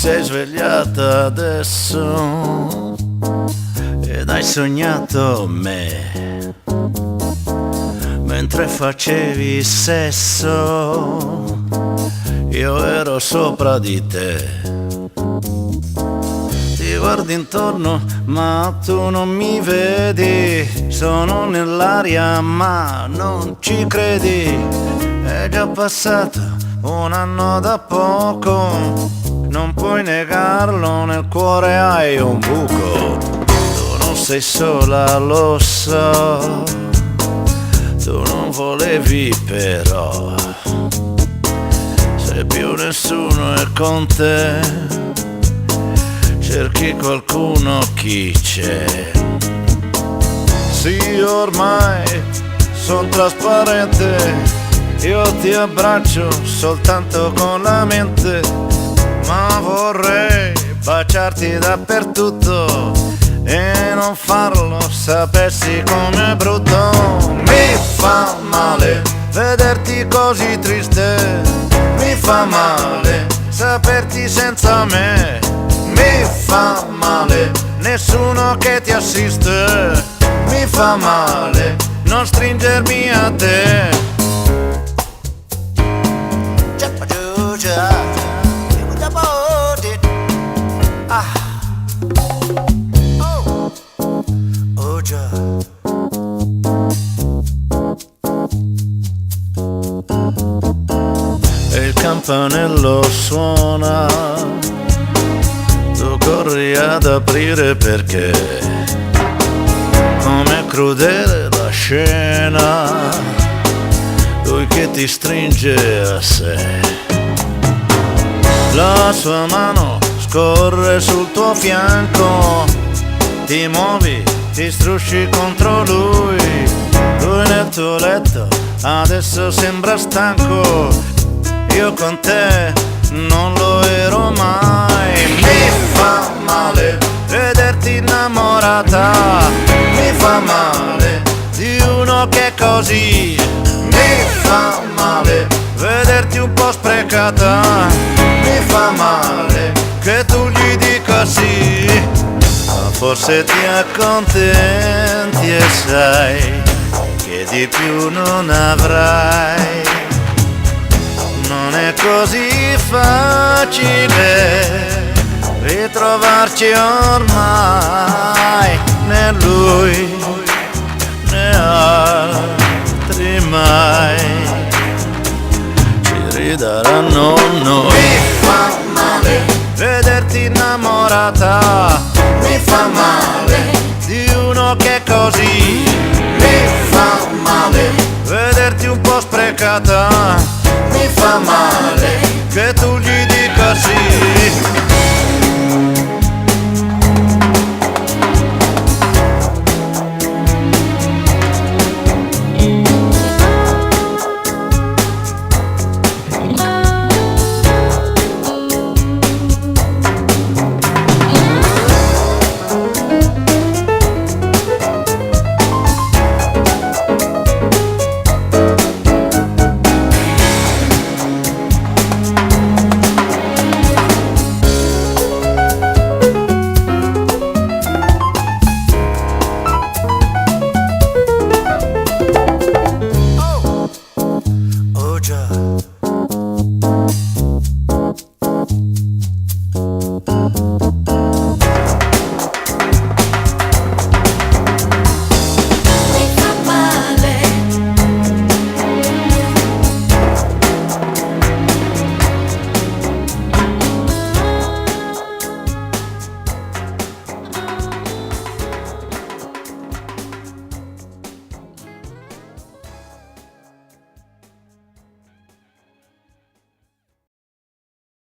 sei svegliata adesso ed hai sognato me mentre facevi sesso, io ero sopra di te. Ti guardi intorno ma tu non mi vedi, sono nell'aria ma non ci credi. È già passato un anno da poco, non puoi negarlo, nel cuore hai un buco. Tu non sei sola, lo so, tu non volevi però, se più nessuno è con te, cerchi qualcuno, chi c'è? Sì, ormai son trasparente, io ti abbraccio soltanto con la mente, ma vorrei baciarti dappertutto e non farlo sapessi com'è brutto. Mi fa male vederti così triste, mi fa male saperti senza me, mi fa male nessuno che ti assiste, mi fa male non stringermi a te. E il campanello suona, tu corri ad aprire perché com'è crudele la scena, lui che ti stringe a sé, la sua mano scorre sul tuo fianco, ti muovi, ti strusci contro lui, lui nel tuo letto adesso sembra stanco, io con te non lo ero mai. Mi fa male vederti innamorata, mi fa male di uno che è così, mi fa male vederti un po' sprecata, mi fa male che tu gli dica sì, ma forse ti accontenti e sai che di più non avrai. Non è così facile ritrovarci ormai, né lui né altri mai ci ridaranno noi. Mi fa male vederti innamorata, mi fa male di uno che è così, mi fa male vederti un po' sprecata, mi fa male che tu gli dica sì. Oh già.